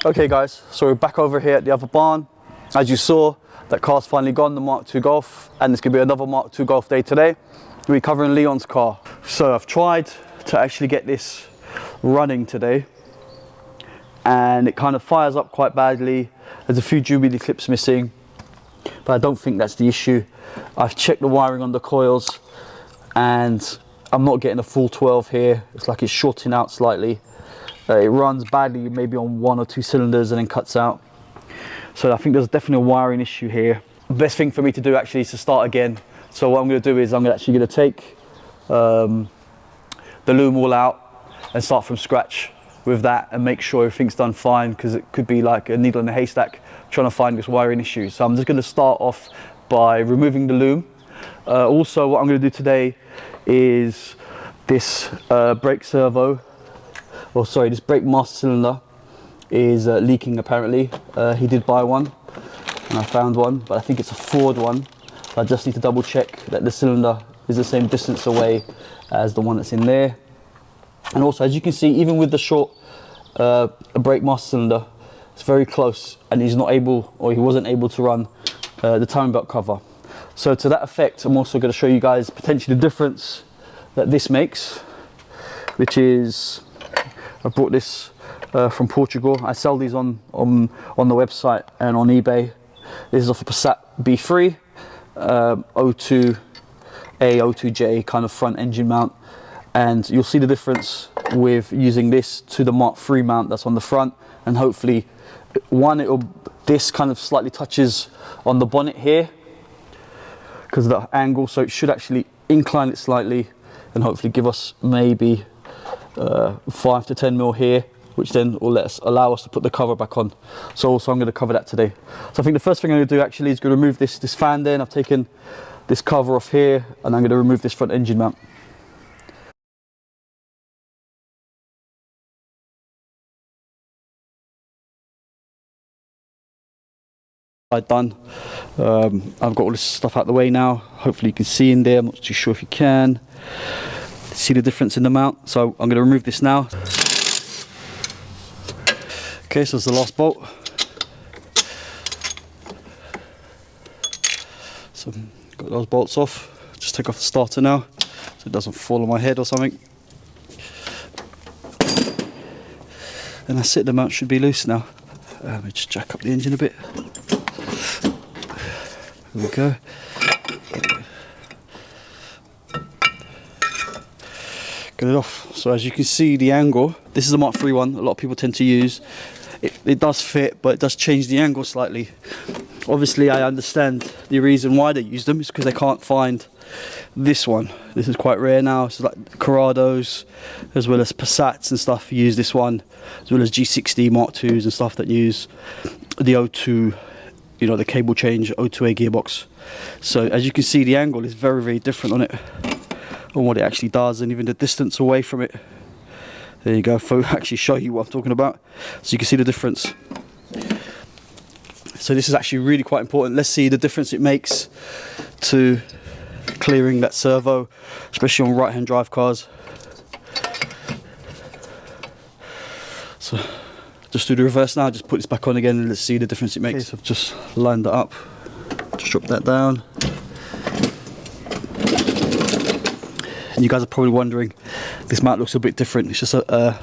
Okay guys, so we're back over here at the other barn. As you saw, that car's finally gone, the Mark II Golf, and it's gonna be another Mark II Golf day today. We're covering Leon's car. So I've tried to actually get this running today, and it kind of fires up quite badly. There's a few Jubilee clips missing, but I don't think that's the issue. I've checked the wiring on the coils, and I'm not getting a full 12 here. It's like it's shorting out slightly. It runs badly maybe on 1 or 2 cylinders and then cuts out. So I think there's definitely a wiring issue here. The best thing for me to do actually is to start again. So what I'm going to do is I'm actually going to take the loom all out and start from scratch with that and make sure everything's done fine, because it could be like a needle in a haystack trying to find this wiring issue. So I'm just going to start off by removing the loom. Also what I'm going to do today is this brake servo, or sorry, this brake master cylinder is leaking apparently. He did buy one and I found one, but I think it's a Ford one. I just need to double check that the cylinder is the same distance away as the one that's in there. And also, as you can see, even with the short brake master cylinder, it's very close, and he's not able, or he wasn't able to run the timing belt cover. So to that effect, I'm also going to show you guys potentially the difference that this makes, which is, I brought this from Portugal. I sell these on the website and on eBay. This is off a Passat B3, O2A, O2J kind of front engine mount, and you'll see the difference with using this to the Mark III mount that's on the front. And hopefully, this kind of slightly touches on the bonnet here because of the angle, so it should actually incline it slightly and hopefully give us maybe 5 to 10 mil here, which then will allow us to put the cover back on. So also I'm going to cover that today. So I think the first thing I'm going to do actually is going to remove this fan there. I've taken this cover off here, and I'm going to remove this front engine mount. Done. I've got all this stuff out the way now. Hopefully you can see in there. I'm not too sure if you can see the difference in the mount. So I'm going to remove this now. Okay, so it's the last bolt. So got those bolts off. Just take off the starter now so it doesn't fall on my head or something. And that's it, the mount should be loose now. Let me just jack up the engine a bit. There we go. Get it off. So as you can see, the angle, this is the Mark III one, a lot of people tend to use. It does fit, but it does change the angle slightly. Obviously, I understand the reason why they use them is because they can't find this one. This is quite rare now. It's like Corrados, as well as Passats and stuff use this one, as well as G60 Mark IIs and stuff that use the O2, you know, the cable change O2A gearbox. So as you can see, the angle is very, very different on it, on what it actually does, and even the distance away from it. There you go, I'll actually show you what I'm talking about, so you can see the difference. So this is actually really quite important. Let's see the difference it makes to clearing that servo, especially on right-hand drive cars. So just do the reverse now, just put this back on again and let's see the difference it makes. Okay, so I've just lined that up, just drop that down. And you guys are probably wondering, this mount looks a bit different. It's just a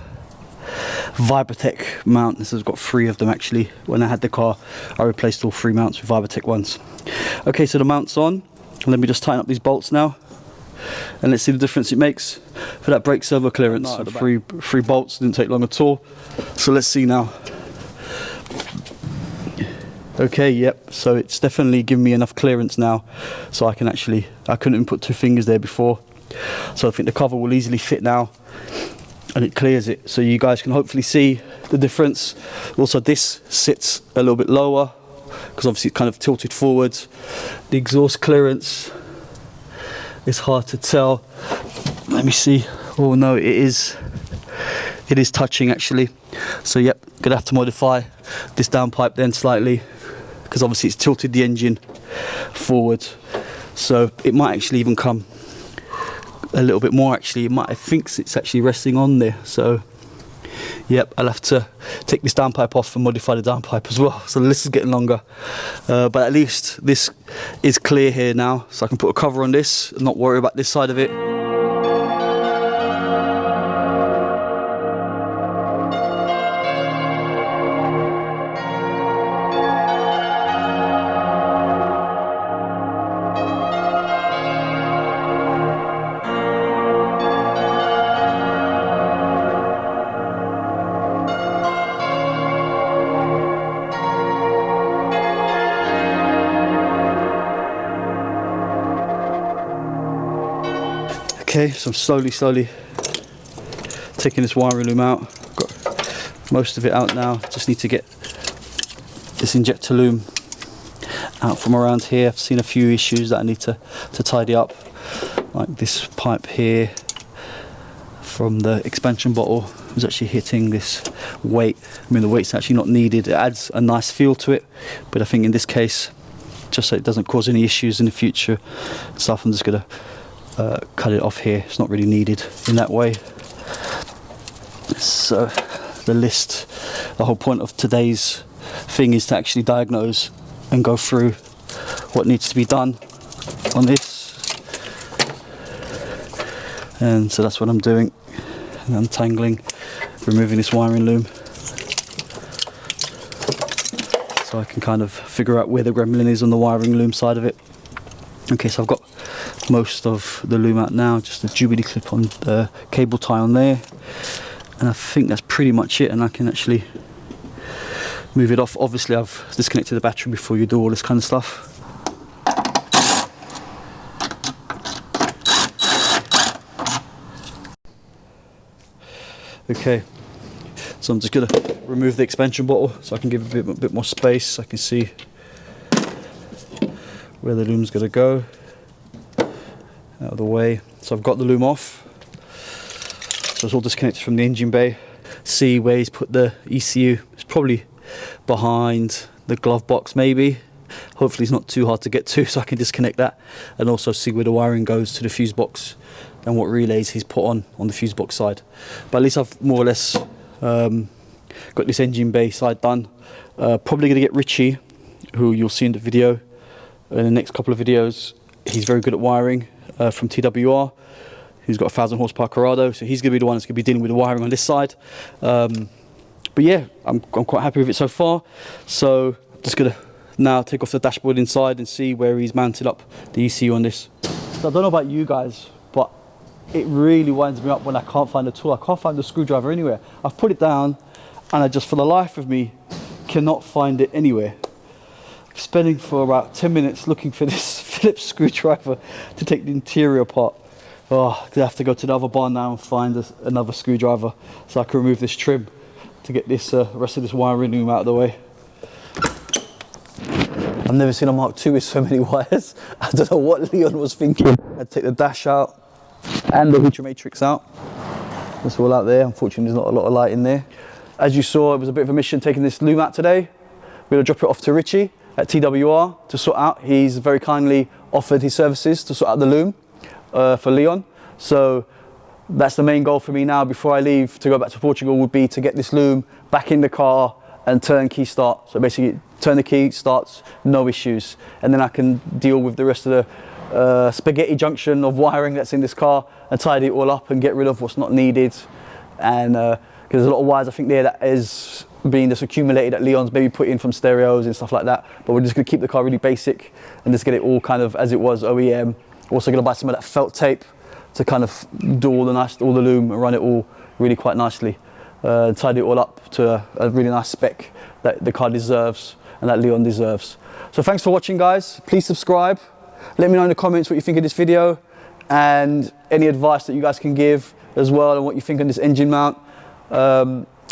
Vibertech mount. This has got 3 of them actually. When I had the car, I replaced all 3 mounts with Vibertech ones. Okay, so the mount's on. Let me just tighten up these bolts now, and let's see the difference it makes for that brake servo clearance. So the 3 bolts didn't take long at all. So let's see now. Okay, yep, so it's definitely given me enough clearance now, so I couldn't even put 2 fingers there before. So I think the cover will easily fit now, and it clears it, so you guys can hopefully see the difference. Also, this sits a little bit lower because obviously it's kind of tilted forwards. The exhaust clearance is hard to tell. Let me see. Oh no, it is touching actually. So yep, gonna have to modify this downpipe then slightly, because obviously it's tilted the engine forward, so it might actually even come a little bit more actually. I think it's actually resting on there, so Yep, I'll have to take this downpipe off and modify the downpipe as well. So the list is getting longer. But at least this is clear here now. So I can put a cover on this and not worry about this side of it. Okay, so I'm slowly taking this wiring loom out. I've got most of it out now. Just need to get this injector loom out from around here. I've seen a few issues that I need to tidy up, like this pipe here from the expansion bottle was actually hitting this weight. I mean, the weight's actually not needed. It adds a nice feel to it, but I think in this case, just so it doesn't cause any issues in the future stuff, I'm just gonna cut it off here. It's not really needed in that way. So the whole point of today's thing is to actually diagnose and go through what needs to be done on this, and so that's what I'm doing. And untangling, removing this wiring loom so I can kind of figure out where the gremlin is on the wiring loom side of it. Okay, so I've got most of the loom out now, just a jubilee clip on the cable tie on there, and I think that's pretty much it, and I can actually move it off. Obviously I've disconnected the battery before you do all this kind of stuff. Okay, so I'm just going to remove the expansion bottle so I can give it a bit more space. I can see where the loom's going to go. Out of the way. So I've got the loom off. So it's all disconnected from the engine bay. See where he's put the ECU. It's probably behind the glove box maybe. Hopefully it's not too hard to get to, so I can disconnect that and also see where the wiring goes to the fuse box and what relays he's put on the fuse box side. But at least I've more or less got this engine bay side done. Probably going to get Richie, who you'll see in the video, in the next couple of videos. He's very good at wiring, from TWR. He's got a 1,000 horsepower Corrado, so he's going to be the one that's going to be dealing with the wiring on this side. But yeah, I'm quite happy with it so far. So just going to now take off the dashboard inside and see where he's mounted up the ECU on this. So I don't know about you guys, but it really winds me up when I can't find the tool. I can't find the screwdriver anywhere. I've put it down and I just, for the life of me, cannot find it anywhere. Spending for about 10 minutes looking for this Phillips screwdriver to take the interior apart. Oh, I have to go to the other barn now and find another screwdriver so I can remove this trim to get this rest of this wiring loom out of the way. I've never seen a Mark II with so many wires. I don't know what Leon was thinking. I'd take the dash out and the heater matrix out. That's all out there. Unfortunately, there's not a lot of light in there. As you saw, it was a bit of a mission taking this loom out today. We're gonna drop it off to Richie at TWR to sort out. He's very kindly offered his services to sort out the loom for Leon. So that's the main goal for me now before I leave to go back to Portugal, would be to get this loom back in the car and turn key start. So basically turn the key, starts, no issues. And then I can deal with the rest of the spaghetti junction of wiring that's in this car and tidy it all up and get rid of what's not needed. And because there's a lot of wires I think there that is being just accumulated that Leon's maybe put in from stereos and stuff like that. But we're just gonna keep the car really basic and just get it all kind of as it was, OEM. Also gonna buy some of that felt tape to kind of do all the loom and run it all really quite nicely. Tidy it all up to a really nice spec that the car deserves and that Leon deserves. So thanks for watching, guys. Please subscribe. Let me know in the comments what you think of this video and any advice that you guys can give as well and what you think on this engine mount.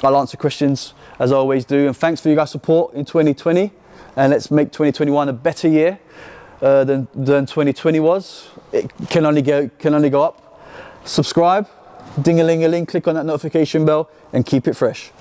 I'll answer questions as I always do, and thanks for you guys' support in 2020, and let's make 2021 a better year than 2020 was. It can only go up. Subscribe, ding-a-ling-a-ling, click on that notification bell and keep it fresh.